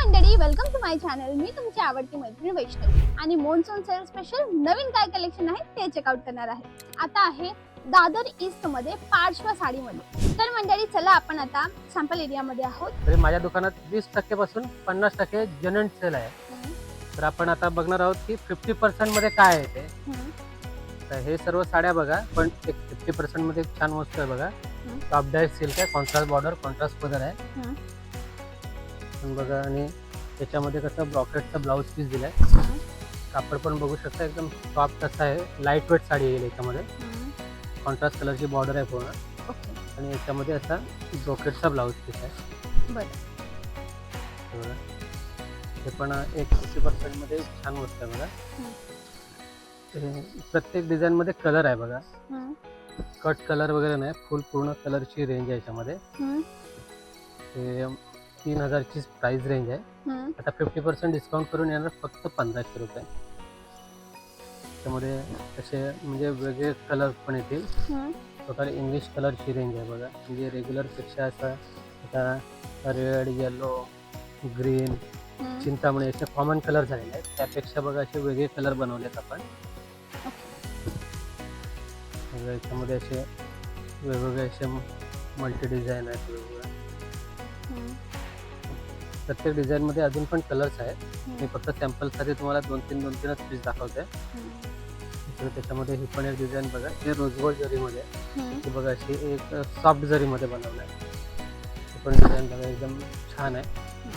मंडळी, welcome to my channel. मी तुमची आवडती मैत्रीण वैष्णवी आणि मॉन्सून सेल स्पेशल नवीन काय कलेक्शन आहे ते चेकआउट करणार आहे. आता आहे दादर ईस्ट मध्ये पार्श्व साडीमध्ये. तर मंडळी चला आपण आता सॅम्पल एरिया मध्ये आहोत. तरी माझ्या दुकानात 20% पासून 50% जेन्युइन सेल आहे. तर आपण आता बघणार आहोत की 50% मध्ये काय आहे ते. तर हे सर्व साड्या बघा, पण एक 50% मध्ये छान वस्तू आहे बघा. टॉप डायट सिल्क आहे, कॉन्ट्रास्ट बॉर्डर, कॉन्ट्रास्ट पदर आहे बघा. आणि त्याच्यामध्ये कसं ब्रॉकेटचा ब्लाऊज पीस दिलाय. कापड पण बघू शकता, एकदम सॉफ्ट असं आहे. लाईट वेट साडी येईल याच्यामध्ये. कॉन्ट्रास्ट कलरची बॉर्डर आहे पूर्ण आणि याच्यामध्ये असा ब्रॉकेटचा ब्लाऊज पीस आहे. बरं, हे पण एक 50% मध्ये छान वस्तू आहे बघा. प्रत्येक डिझाईन मध्ये कलर आहे बघा. कट कलर वगैरे नाही, फुल पूर्ण कलरची रेंज आहे याच्यामध्ये. 3000 ची प्राइस रेंज आहे. आता 50% डिस्काउंट करून येणार फक्त 1500 रुपये. त्यामध्ये असे म्हणजे वेगळे कलर पण येतील. टोटल इंग्लिश कलरची रेंज आहे बघा. म्हणजे रेग्युलर पेक्षा असं आता रेड, येलो, ग्रीन, चिंतामणी असे कॉमन कलर झालेले आहेत. त्यापेक्षा बघा असे वेगळे कलर बनवलेत आपण. याच्यामध्ये असे वेगवेगळे असे मल्टी डिझाईन आहेत वेगवेगळे. प्रत्येक डिझाईन मध्ये अजून पण कलर्स आहेत. मी फक्त सॅम्पल साठी तुम्हाला 2-3च पीस दाखवते. त्याच्यामध्ये ही पण एक डिझाईन बघा. हे रोजगोल्ड जरीमध्ये ती बघा, अशी एक सॉफ्ट जरीमध्ये बनवलं आहे. ही पण डिझाईन बघा, एकदम छान आहे.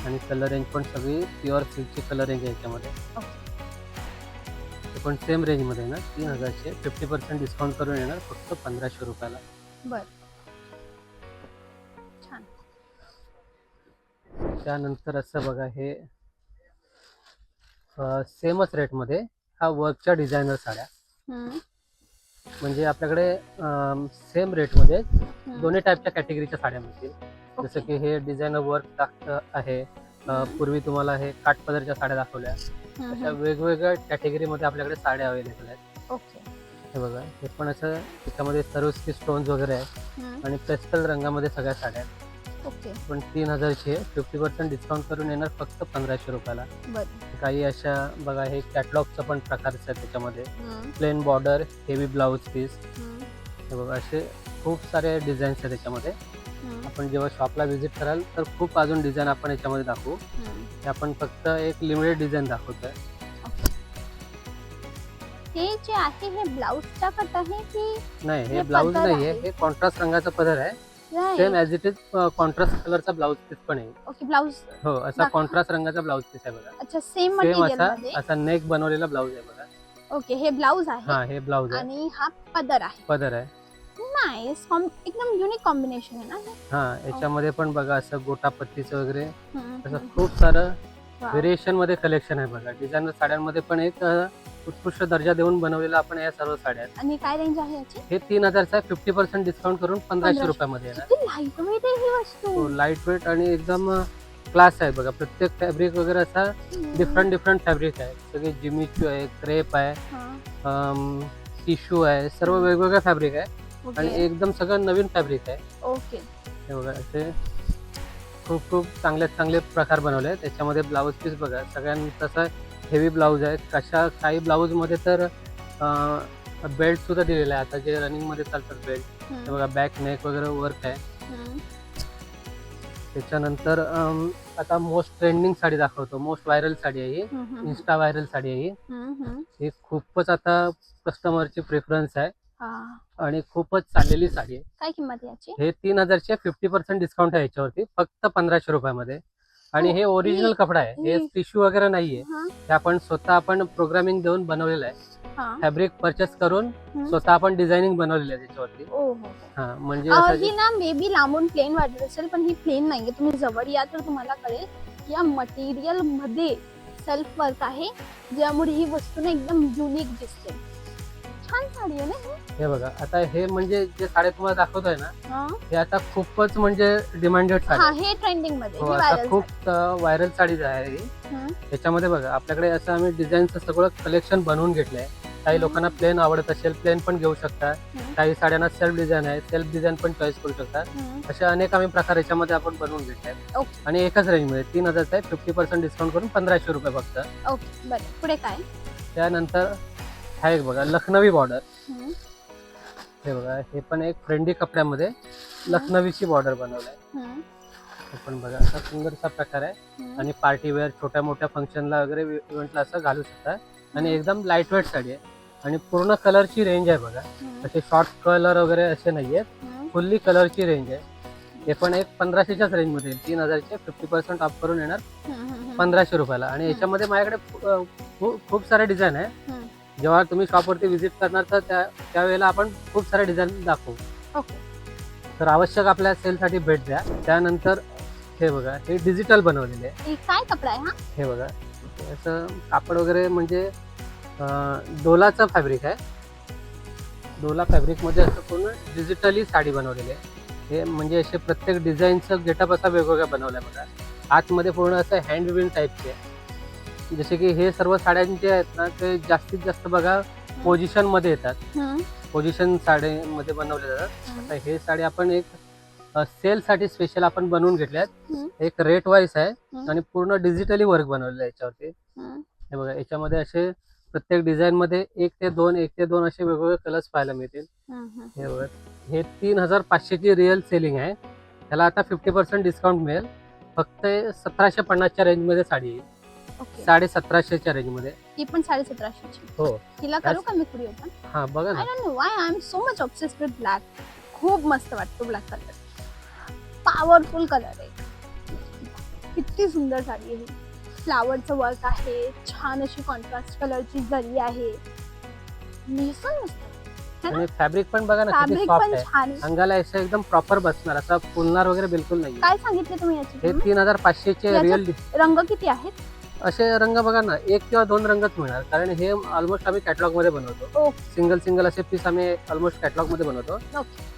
आणि कलर रेंज पण सगळी प्युअर सिल्कची कलर रेंज आहे याच्यामध्ये. ते पण सेम रेंजमध्ये ना, 3000चे 50% डिस्काउंट करून येणार फक्त 1500 रुपयाला. बरं, छान. त्यानंतर असं बघा, हे सेमच रेटमध्ये हा वर्कच्या डिझायनर साड्या. म्हणजे आपल्याकडे सेम रेटमध्ये दोन्ही टाईपच्या कॅटेगरीच्या साड्या मिळतील. जसं की हे डिझायनर वर्क आहे. पूर्वी तुम्हाला हे काठपदरच्या साड्या दाखवल्या. अशा वेगवेगळ्या कॅटेगरीमध्ये आपल्याकडे साड्या अवेलेबल आहेत. हे बघा, हे पण असं त्याच्यामध्ये सरोस्की स्टोन्स वगैरे आहेत आणि पेस्टल रंगामध्ये सगळ्या साड्या आहेत. पण 3000चे 50% डिस्काउंट करून येणार फक्त 1500 रुपयाला. काही अशा बघा, हे कॅटलॉगचं पण प्रकारचं आहे. त्याच्यामध्ये plain border, heavy blouse piece. हे बघा, असे खूप सारे डिझाईन्स आहेत त्याच्यामध्ये. आपण जेव्हा शॉपला व्हिजिट कराल तर खूप अजून डिझाईन आपण याच्यामध्ये दाखवू. हे आपण फक्त एक लिमिटेड डिझाईन दाखवतोय. हे जे आहे हे ब्लाऊजचा कट आहे की नाही? हे ब्लाऊज नाहीये, हे कॉन्ट्रास्ट रंगाचा पदर आहे. Same as it is contrast कलरचा ब्लाऊज पीस पण आहे. ओके, ब्लाऊज हो, असा कॉन्ट्रास्ट रंगाचा ब्लाऊज पीस आहे बघा. अच्छा, सेम सेम मटेरियल मध्ये. असा नेक बनवलेला ब्लाऊज आहे बघा. ओके, हे ब्लाऊज आहे. हा, हे ब्लाऊज आहे आणि हा पदर आहे. पदर आहे. नाईस, एकदम युनिक कॉम्बिनेशन आहे ना. हा, याच्यामध्ये पण बघा असं गोटापत्तीचं वगैरे असं खूप सारं व्हेरिएशन मध्ये कलेक्शन आहे बघा. डिझायनर साड्यांमध्ये पण एक उत्कृष्ट दर्जा देऊन बनवलेला आपण या सर्व साड्या. आणि काय रेंज आहे याची? हे 3000चा 50% डिस्काउंट करून 1500 रुपयामध्ये येणार. लाईट वेट आहे ही वस्तू. लाईट वेट आणि एकदम क्लास आहे बघा. प्रत्येक फॅब्रिक वगैरे असा डिफरंट फॅब्रिक आहे. सगळे जिमीचू आहे, क्रेप आहे, टिश्यू आहे, सर्व वेगवेगळ्या फॅब्रिक आहे. आणि एकदम सगळं नवीन फॅब्रिक आहे. ओके, हे बघा, असे खूप चांगले प्रकार बनवले. त्याच्यामध्ये ब्लाऊज पीस बघा, सगळ्यांना तसा हेवी ब्लाऊज आहे. काही ब्लाऊज मध्ये तर बेल्ट सुद्धा दिलेला आहे. आता जे रनिंग मध्ये चालतात बेल्ट, हे बघा, बॅक नेक वगैरे वर्क आहे. त्याच्यानंतर आता मोस्ट ट्रेंडिंग साडी दाखवतो. मोस्ट व्हायरल साडी आहे ही. इन्स्टा व्हायरल साडी आहे ही. खूपच आता कस्टमरची प्रेफरन्स आहे आणि खूपच चाललेली साडी आहे. काय किंमत याची? हे 3000चे 50% डिस्काउंट आहे याच्यावरती फक्त 1500 रुपयामध्ये. आणि हे ओरिजिनल कपडा आहे. हे टिश्यू वगैरे नाहीये. हे आपण स्वतः प्रोग्रामिंग देऊन बनवलेलं आहे. फॅब्रिक परचेस करून स्वतः आपण डिझायनिंग बनवलेली आहे त्याच्यावरती. हा, म्हणजे ही ना मे बी लांबून प्लेन वाटत असेल, पण ही प्लेन नाहीये. तुम्ही जवळ या तर तुम्हाला कळेल या मटेरियल मध्ये सेल्फ वर्क आहे, ज्यामुळे ही वस्तू ना एकदम युनिक दिसते. छान साडी आहे ना. हे बघा, आता हे म्हणजे जे साड्या तुम्हाला दाखवतोय ना, हे आता खूपच म्हणजे डिमांडेड साडी. हे ट्रेंडिंग मध्ये खूप व्हायरल साडी आहे ही. त्याच्यामध्ये बघा, आपल्याकडे असं आम्ही डिझाईनचं सगळं कलेक्शन बनवून घेतलंय. काही लोकांना प्लेन आवडत असेल प्लेन पण घेऊ शकता. काही साड्यांना सेल्फ डिझाईन आहे, सेल्फ डिझाईन पण चॉईस करू शकता. असे अनेक आम्ही प्रकार याच्यामध्ये आपण बनवून घेतले आहेत. ओके. आणि एकच रेंजमध्ये 3000 आहे, 50% डिस्काउंट करून 1500 रुपये फक्त. ओके बरं, पुढे काय? त्यानंतर हा एक बघा लखनवी बॉर्डर. हे बघा हे पण एक फ्रेंडी कपड्यामध्ये लखनवीची बॉर्डर बनवलाय. हे पण बघा असा सुंदरसा प्रकार आहे आणि पार्टी वेअर छोट्या मोठ्या फंक्शनला वगैरे इव्हेंटला असं घालू शकता. आणि एकदम लाईट वेट साडी आहे आणि पूर्ण कलरची रेंज आहे बघा. असे शॉर्ट कलर वगैरे असे नाहीये, फुल्ली कलरची रेंज आहे. हे पण एक 1500च्याच रेंजमध्ये येईल. 3000चे 50% ऑफ करून येणार 1500 रुपयाला. आणि याच्यामध्ये माझ्याकडे खूप सारे डिझाईन आहे. जेव्हा तुम्ही शॉपवरती व्हिजिट करणार तर त्यावेळेला आपण खूप सारे डिझाईन दाखवू. ओके. तर आवश्यक आपल्या सेलसाठी भेट द्या. त्यानंतर हे बघा हे डिजिटल बनवलेले आहे. हे काय कपडा आहे हा? हे बघा असं कापड वगैरे म्हणजे डोलाचं फॅब्रिक आहे. डोला फॅब्रिक मध्ये असं पूर्ण डिजिटली साडी बनवलेली आहे. हे म्हणजे असे प्रत्येक डिझाईनचं गेटअप असा वेगवेगळा बनवलाय बघा. आतमध्ये पूर्ण असं हँडविन टाईपचे आहे. जसे की हे सर्व साड्यांचे आहेत ना ते जास्तीत जास्त बघा पोझिशन मध्ये येतात. पोझिशन साडीमध्ये बनवले जातात. आता हे साडी आपण एक सेल साठी स्पेशल आपण बनवून घेतल्यात. एक रेट वाईज आहे आणि पूर्ण डिजिटली वर्क बनवलेलं आहे याच्यावरती. हे बघा याच्यामध्ये असे प्रत्येक डिझाईन मध्ये 1 ते 2 असे वेगवेगळे कलर्स पाहायला मिळतील. हे बघा हे 3500ची रिअल सेलिंग आहे. त्याला आता 50% डिस्काउंट मिळेल. फक्त 1750च्या रेंज मध्ये साडी येईल. 1750च्या रेंज मध्ये. ही पण 1750ची. हो. हिला करू का मी पुढे ओपन? हा बघा ना. I don't know why I am so much obsessed with black. खूप मस्त वाटतो ब्लॅक कलर. पॉवरफुल कलर आहे. किती सुंदर साडी आहे. फ्लावरचं वर्क आहे. छान अशी कॉन्ट्रास्ट कलरची जरी आहे. आणि फॅब्रिक पण बघा ना किती फॅब्रिक सॉफ्ट पण आहे. छान आहे. अंगाला असं एकदम प्रॉपर बसणार, असं फुलणार वगैरे बिलकुल नाही. काय सांगितले तुम्ही याची हे किंमत? 3500चे रिअल. रंग किती आहेत? असे रंग बघा ना 1 किंवा 2 रंगच मिळणार. कारण हे ऑलमोस्ट आम्ही कॅटलॉग मध्ये बनवतो. सिंगल असे पीस आम्ही ऑलमोस्ट कॅटलॉग मध्ये बनवतो.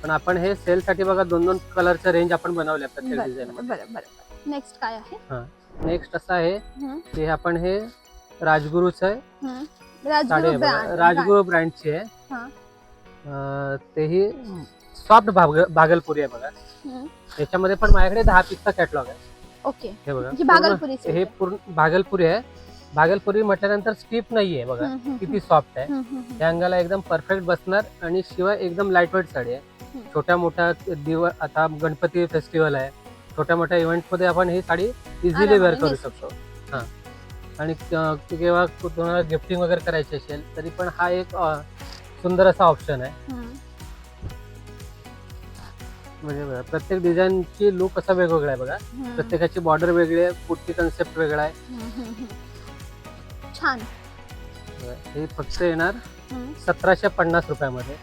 पण आपण हे सेल साठी बघा 2 कलरचं रेंज आपण बनवले प्रत्येक डिझाईन मध्ये. बरोबर. नेक्स्ट काय आहे? नेक्स्ट असं आहे की आपण हे राजगुरूचं आहे. राजगुरू ब्रँडची आहे. तेही सॉफ्ट भागलपुरी आहे बघा. याच्यामध्ये पण माझ्याकडे 10 पीसचा कॅटलॉग आहे. ओके. हे बघा भागलपुरी. हे पूर्ण भागलपुरी आहे. भागलपुरी म्हटल्यानंतर स्टिफ नाहीये बघा किती सॉफ्ट आहे. या अंगाला एकदम परफेक्ट बसणार आणि शिवाय एकदम लाईट वेट साडी आहे. छोट्या मोठ्या आता गणपती फेस्टिवल आहे. छोट्या मोठ्या इव्हेंट मध्ये आपण ही साडी इझिली वेअर करू शकतो. हा आणि केव्हा तुम्हाला गिफ्टिंग वगैरे करायची असेल तरी पण हा एक सुंदर असा ऑप्शन आहे. म्हणजे प्रत्येक डिझाईनची लुक असा वेगवेगळा आहे बघा. प्रत्येकाची बॉर्डर वेगळी आहे. पुढची कन्सेप्ट वेगळा आहे. छान. हे फक्त येणार 1750 रुपयामध्ये.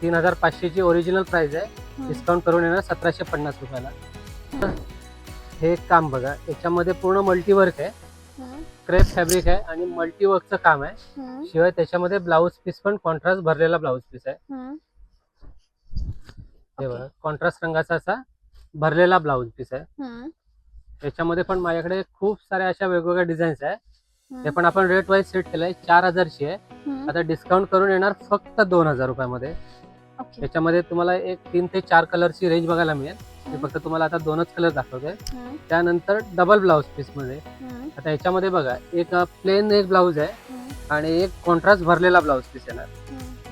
3500ची ओरिजिनल प्राइस आहे. डिस्काउंट करून येणार 1750 रुपयाला. हे काम बघा याच्यामध्ये पूर्ण मल्टीवर्क आहे. क्रेप फॅब्रिक आहे आणि मल्टीवर्कचं काम आहे. शिवाय त्याच्यामध्ये ब्लाऊज पीस पण कॉन्ट्रास्ट भरलेला ब्लाऊज पीस आहे. हे बघा कॉन्ट्रास्ट रंगाचा असा भरलेला ब्लाऊज पीस आहे. याच्यामध्ये पण माझ्याकडे खूप साऱ्या अशा वेगवेगळ्या डिझाईन्स आहे. हे पण आपण रेट वाईज सेट केलंय. 4000ची आहे. आता डिस्काउंट करून येणार फक्त 2000 रुपयामध्ये. याच्यामध्ये तुम्हाला एक 3 ते 4 कलरची रेंज बघायला मिळेल. मी फक्त तुम्हाला आता 2च कलर दाखवतोय. त्यानंतर डबल ब्लाऊज पीस मध्ये आता याच्यामध्ये बघा एक प्लेन एक ब्लाऊज आहे आणि एक कॉन्ट्रास्ट भरलेला ब्लाऊज पीस येणार.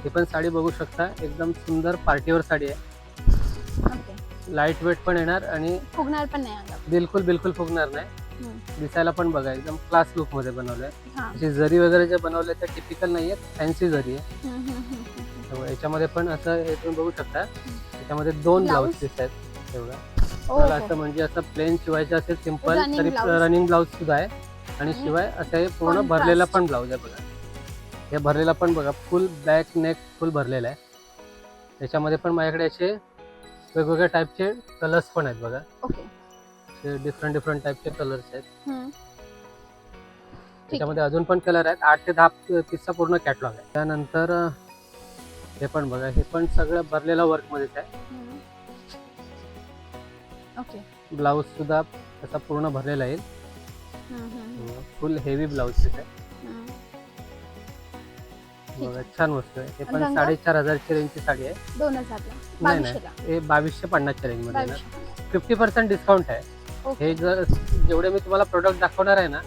ही पण साडी बघू शकता. एकदम सुंदर पार्टीवर साडी आहे. लाईट वेट पण येणार आणि फुगणार पण नाही. बिलकुल फुगणार नाही. दिसायला पण बघा एकदम क्लास लुक मध्ये बनवलंय. अशी जरी वगैरे जे बनवलंय ते टिपिकल नाहीये, फॅन्सी जरी आहे. याच्यामध्ये पण असं तुम्ही बघू शकता. याच्यामध्ये 2 ब्लाऊज पीस आहेत. एवढा असं म्हणजे असं प्लेन शिवायचं असेल सिंपल तरी रनिंग ब्लाऊज सुद्धा आहे. आणि शिवाय असं हे पूर्ण भरलेला पण ब्लाऊज आहे बघा. हे भरलेला पण बघा फुल बॅक नेक फुल भरलेला आहे. त्याच्यामध्ये पण माझ्याकडे असे वेगवेगळ्या टाईपचे कलर्स पण आहेत बघा. डिफरंट टाईपचे कलर्स आहेत. त्याच्यामध्ये अजून पण कलर आहेत. 8 ते 10 पीसचा पूर्ण कॅटलॉग आहे. त्यानंतर हे पण बघा हे पण सगळं भरलेला वर्क मध्येच आहे. ब्लाऊज सुद्धा असा पूर्ण भरलेला येईल. फुल हेवी ब्लाऊज पीस आहे. ठीक. बघा छान वस्तू आहे. हे पण रंग? 4,500 ची रेंजची साडी आहे. 2000ला, नाही 2200ला, हे 2250 च्या रेंज मध्ये आहे ना. 2250. 50% डिस्काउंट आहे. ओके. हे जर जेवढे मी तुम्हाला प्रोडक्ट दाखवणार आहे ना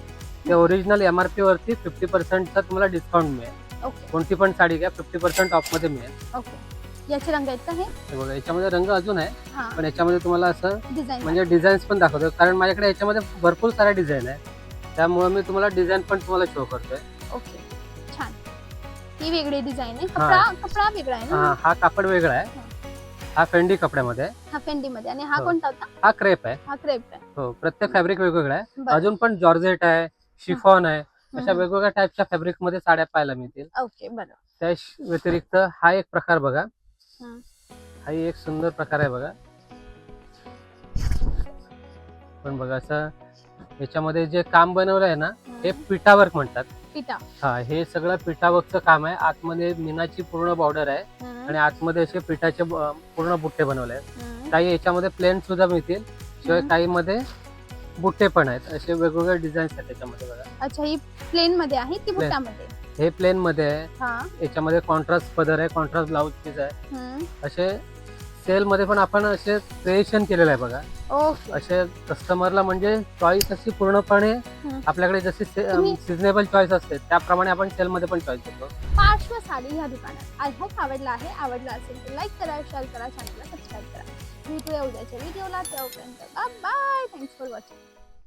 ते ओरिजिनल MRP वरती 50%चा तुम्हाला डिस्काउंट मिळेल. ओके. कोणती पण साडी घ्या 50% ऑफ मध्ये मिळेल. ओके. याचे रंग आहेत का हे? हे बघा याच्यामध्ये रंग अजून आहे, हा, पण याच्यामध्ये तुम्हाला असं डिझाईन. म्हणजे डिझाईन्स पण दाखवतो, कारण माझ्याकडे याच्यामध्ये भरपूर साऱ्या डिझाईन आहे, त्यामुळे मी तुम्हाला डिझाईन पण तुम्हाला शो करतोय. ओके, छान. ही वेगळी डिझाईन आहे. हा. कपडा वेगळा आहे ना? हा कापड वेगळा आहे. हा फेंडी कपड्यामध्ये आहे. हा फेंडी मध्ये. आणि हा हो. कोणता होता? हा क्रेप आहे. हा क्रेप आहे. हो, प्रत्येक फॅब्रिक वेगवेगळं आहे. बरं. अजून पण जॉर्जेट आहे, शिफॉन आहे, अशा हम्म. वेगवेगळ्या टाईपच्या फॅब्रिक मध्ये साड्या पाहायला मिळतील. ओके, बरं. त्या व्यतिरिक्त हा एक प्रकार बघा, हम्म. हा एक सुंदर प्रकार आहे बघा. पण बघा असं याच्यामध्ये जे काम बनवलं आहे ना हे पिठावर्क म्हणतात. पिठा. हा, हे सगळं पिठावर्कचं काम आहे. आतमध्ये मीनाची पूर्ण बॉर्डर आहे हम्म. आणि आतमध्ये असे पिठाचे पूर्ण बुट्टे बनवले आहेत. हम्म. काही याच्यामध्ये प्लेन सुद्धा मिळतील, शिवाय हम्म. काही मध्ये बुट्टे पण आहेत. असे वेगवेगळे डिझाईन्स आहेत त्याच्यामध्ये बघा. अच्छा, ही प्लेन मध्ये आहे की Plain. बुट्टामध्ये? हे प्लेन मध्ये आहे, हा. याच्यामध्ये कॉन्ट्रास्ट पदर आहे, कॉन्ट्रास्ट ब्लाउज पीस आहे. हम्म. असे सेल मध्ये पण आपण असे क्रिएशन केलेलं आहे बघा. ओके. असे कस्टमरला म्हणजे चॉईस अशी पूर्णपणे हम्म. आपल्याकडे जशी तुम्ही- सिजनेबल चॉईस असते त्याप्रमाणे आपण सेल मध्ये पण चॉईस करतो. पार्श्व साडी या दुकानात. आय होप आवडला आहे. आवडला असेल तर लाईक करा, शेअर करा, चॅनलला सबस्क्राईब करा. भेटूया उद्याच्या व्हिडिओला. तेव्हापर्यंत बाय. Thanks for watching.